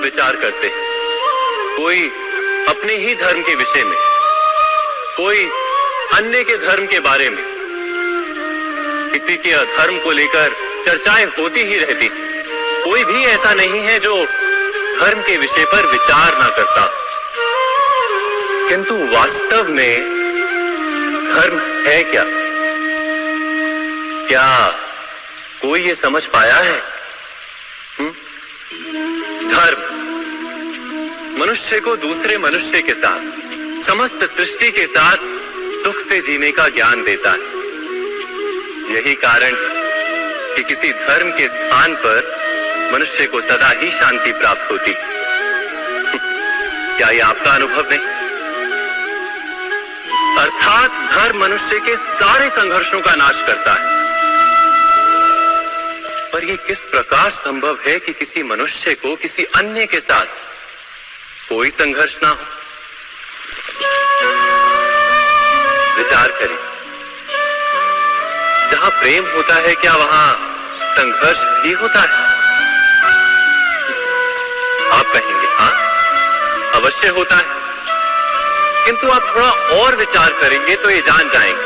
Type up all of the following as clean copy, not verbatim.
विचार करते हैं, कोई अपने ही धर्म के विषय में, कोई अन्य के धर्म के बारे में। किसी के अधर्म को लेकर चर्चाएं होती ही रहती। कोई भी ऐसा नहीं है जो धर्म के विषय पर विचार ना करता। किंतु वास्तव में धर्म है क्या? क्या कोई ये समझ पाया है? धर्म मनुष्य को दूसरे मनुष्य के साथ, समस्त सृष्टि के साथ सुख से जीने का ज्ञान देता है। यही कारण कि किसी धर्म के स्थान पर मनुष्य को सदा ही शांति प्राप्त होती। क्या यह आपका अनुभव नहीं? अर्थात धर्म मनुष्य के सारे संघर्षों का नाश करता है। पर यह किस प्रकार संभव है कि किसी मनुष्य को किसी अन्य के साथ कोई संघर्ष ना हो? विचार करें, जहां प्रेम होता है क्या वहां संघर्ष भी होता है? आप कहेंगे हाँ, अवश्य होता है। किंतु आप थोड़ा और विचार करेंगे तो ये जान जाएंगे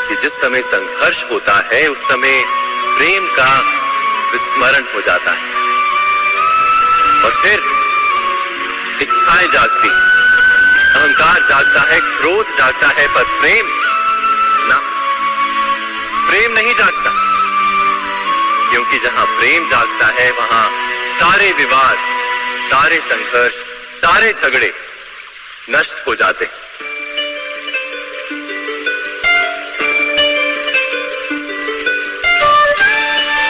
कि जिस समय संघर्ष होता है उस समय प्रेम का विस्मरण हो जाता है और फिर इच्छाएं जागती, अहंकार जागता है, क्रोध जागता है, पर प्रेम ना, प्रेम नहीं जागता। क्योंकि जहां प्रेम जागता है वहां सारे विवाद, सारे संघर्ष, सारे झगड़े नष्ट हो जाते।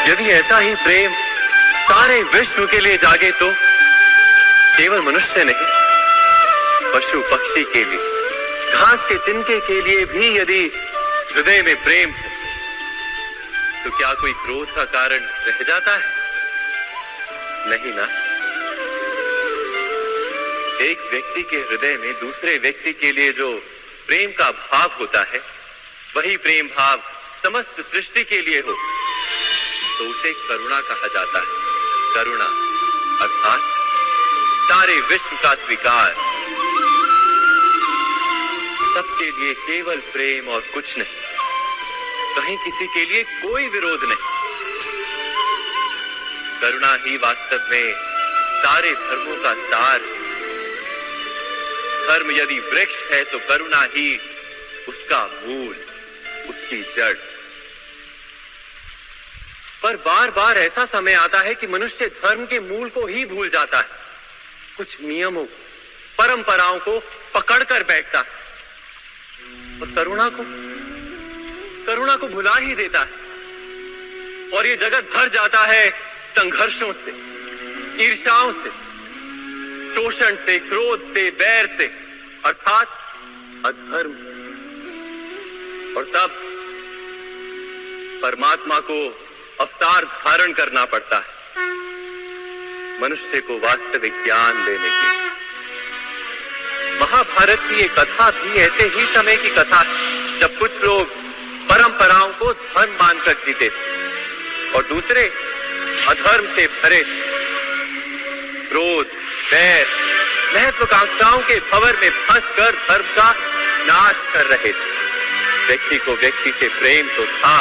यदि ऐसा ही प्रेम सारे विश्व के लिए जागे तो केवल मनुष्य नहीं, पशु पक्षी के लिए, घास के तिनके के लिए भी यदि हृदय में प्रेम हो तो क्या कोई क्रोध का कारण रह जाता है? नहीं ना। एक व्यक्ति के हृदय में दूसरे व्यक्ति के लिए जो प्रेम का भाव होता है, वही प्रेम भाव समस्त सृष्टि के लिए हो तो उसे करुणा कहा जाता है। करुणा अर्थात सारे विश्व का स्वीकार, सबके लिए केवल प्रेम और कुछ नहीं, कहीं किसी के लिए कोई विरोध नहीं। करुणा ही वास्तव में सारे धर्मों का सार है। धर्म यदि वृक्ष है तो करुणा ही उसका मूल, उसकी जड़। पर बार बार ऐसा समय आता है कि मनुष्य धर्म के मूल को ही भूल जाता है, कुछ नियमों, परंपराओं को पकड़कर बैठता है और करुणा को भुला ही देता है। और ये जगत भर जाता है संघर्षों से, ईर्ष्याओं से, शोषण से, क्रोध से, बैर से, अर्थात अधर्म से। और तब परमात्मा को अवतार धारण करना पड़ता है मनुष्य को वास्तविक ज्ञान देने की। महाभारत की एक कथा भी ऐसे ही समय की कथा है जब कुछ लोग परंपराओं को धर्म मानकर जीते थे और दूसरे अधर्म से भरे, क्रोध, बैर, महत्वाकांक्षाओं के भंवर में फंसकर धर्म का नाश कर रहे थे। व्यक्ति को व्यक्ति से प्रेम तो था,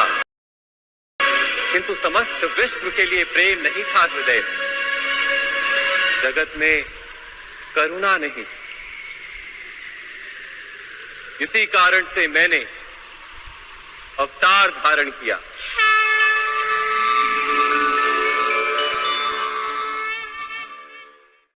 किंतु समस्त विश्व के लिए प्रेम नहीं था हृदय में। जगत में करुणा नहीं। इसी कारण से मैंने अवतार धारण किया